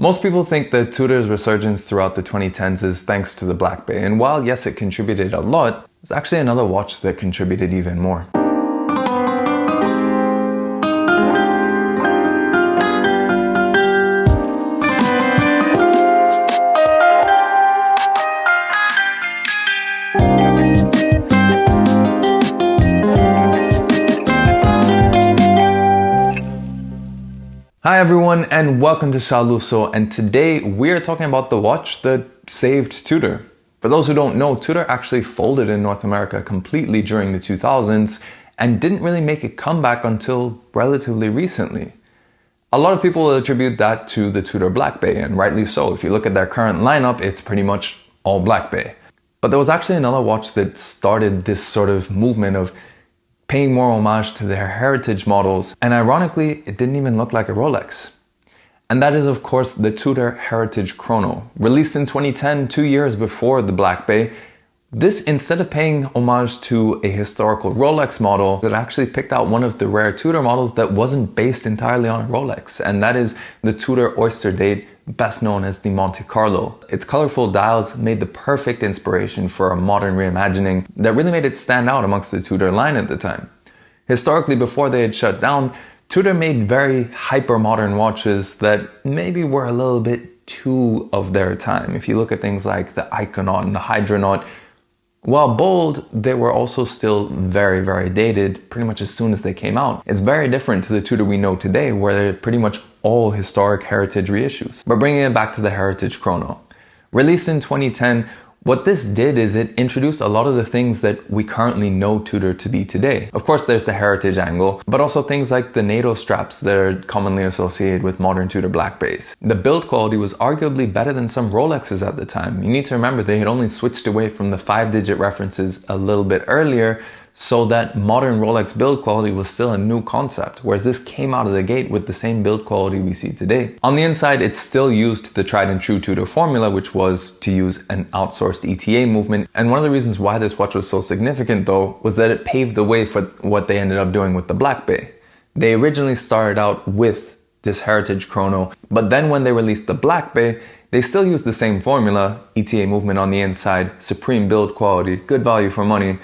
Most people think that Tudor's resurgence throughout the 2010s is thanks to the Black Bay, and while yes, it contributed a lot, there's actually another watch that contributed even more. Hi everyone and welcome to Shah Lusso, and today we are talking about the watch that saved Tudor. For those who don't know, Tudor actually folded in North America completely during the 2000s and didn't really make a comeback until relatively recently. A lot of people will attribute that to the Tudor Black Bay, and rightly so. If you look at their current lineup, it's pretty much all Black Bay. But there was actually another watch that started this sort of movement of paying more homage to their heritage models, and ironically, it didn't even look like a Rolex. And that is, of course, the Tudor Heritage Chrono. Released in 2010, 2 years before the Black Bay, this, instead of paying homage to a historical Rolex model, it actually picked out one of the rare Tudor models that wasn't based entirely on a Rolex, and that is the Tudor Oyster Date, best known as the Montecarlo. Its colorful dials made the perfect inspiration for a modern reimagining that really made it stand out amongst the Tudor line at the time. Historically, before they had shut down, Tudor made very hyper-modern watches that maybe were a little bit too of their time. If you look at things like the Iconaut and the Hydronaut, while bold, they were also still very, very dated pretty much as soon as they came out. It's very different to the Tudor we know today, where they're pretty much all historic heritage reissues. But bringing it back to the Heritage Chrono. Released in 2010, what this did is it introduced a lot of the things that we currently know Tudor to be today. Of course, there's the heritage angle, but also things like the NATO straps that are commonly associated with modern Tudor Black Bays. The build quality was arguably better than some Rolexes at the time. You need to remember they had only switched away from the 5-digit references a little bit earlier, so that modern Rolex build quality was still a new concept, whereas this came out of the gate with the same build quality we see today. On the inside, it still used the tried and true Tudor formula, which was to use an outsourced ETA movement. And one of the reasons why this watch was so significant though, was that it paved the way for what they ended up doing with the Black Bay. They originally started out with this Heritage Chrono, but then when they released the Black Bay, they still used the same formula, ETA movement on the inside, supreme build quality, good value for money,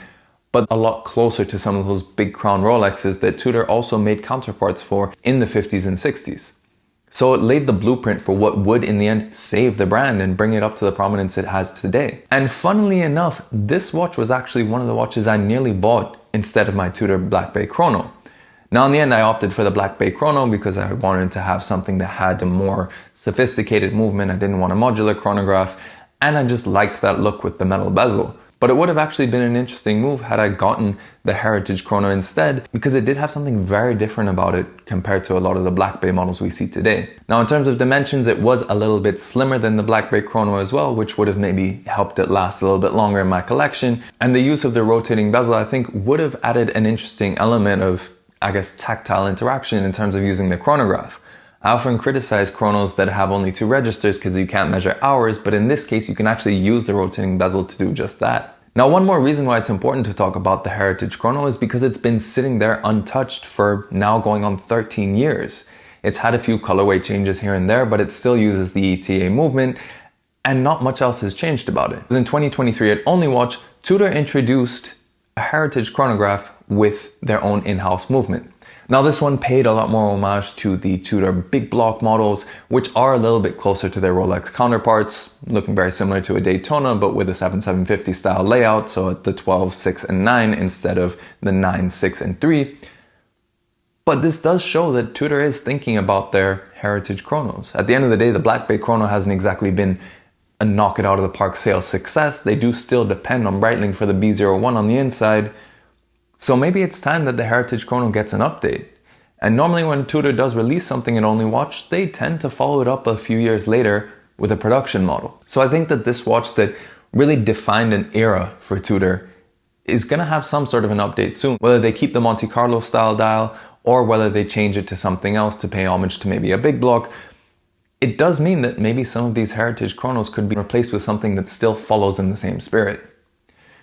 but a lot closer to some of those big crown Rolexes that Tudor also made counterparts for in the 50s and 60s. So it laid the blueprint for what would in the end save the brand and bring it up to the prominence it has today. And funnily enough, this watch was actually one of the watches I nearly bought instead of my Tudor Black Bay Chrono. Now in the end I opted for the Black Bay Chrono because I wanted to have something that had a more sophisticated movement. I didn't want a modular chronograph, and I just liked that look with the metal bezel. But it would have actually been an interesting move had I gotten the Heritage Chrono instead, because it did have something very different about it compared to a lot of the Black Bay models we see today. Now in terms of dimensions, it was a little bit slimmer than the Black Bay Chrono as well, which would have maybe helped it last a little bit longer in my collection. And the use of the rotating bezel, I think, would have added an interesting element of, I guess, tactile interaction in terms of using the chronograph. I often criticize chronos that have only 2 registers because you can't measure hours, but in this case you can actually use the rotating bezel to do just that. Now one more reason why it's important to talk about the Heritage Chrono is because it's been sitting there untouched for now going on 13 years. It's had a few colorway changes here and there, but it still uses the ETA movement, and not much else has changed about it. In 2023 at Only Watch, Tudor introduced a Heritage Chronograph with their own in-house movement. Now this one paid a lot more homage to the Tudor big block models, which are a little bit closer to their Rolex counterparts, looking very similar to a Daytona, but with a 7-750 style layout, so at the 12, 6, and 9 instead of the 9, 6, and 3. But this does show that Tudor is thinking about their heritage chronos. At the end of the day, the Black Bay Chrono hasn't exactly been a knock it out of the park sales success. They do still depend on Breitling for the B01 on the inside. So maybe it's time that the Heritage Chrono gets an update. And normally when Tudor does release something at Only Watch, they tend to follow it up a few years later with a production model. So I think that this watch that really defined an era for Tudor is going to have some sort of an update soon. Whether they keep the Montecarlo style dial or whether they change it to something else to pay homage to maybe a big block, it does mean that maybe some of these Heritage Chronos could be replaced with something that still follows in the same spirit.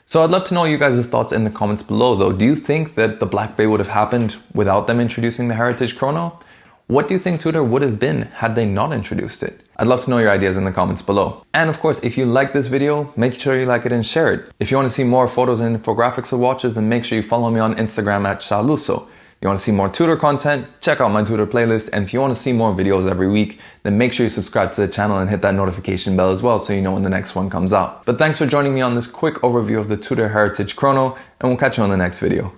So I'd love to know you guys' thoughts in the comments below though. Do you think that the Black Bay would have happened without them introducing the Heritage Chrono? What do you think Tudor would have been had they not introduced it? I'd love to know your ideas in the comments below. And of course, if you like this video, make sure you like it and share it. If you want to see more photos and infographics of watches, then make sure you follow me on Instagram at Shah Lusso. You want to see more Tudor content? Check out my Tudor playlist. And if you want to see more videos every week, then make sure you subscribe to the channel and hit that notification bell as well so you know when the next one comes out. But thanks for joining me on this quick overview of the Tudor Heritage Chrono, and we'll catch you on the next video.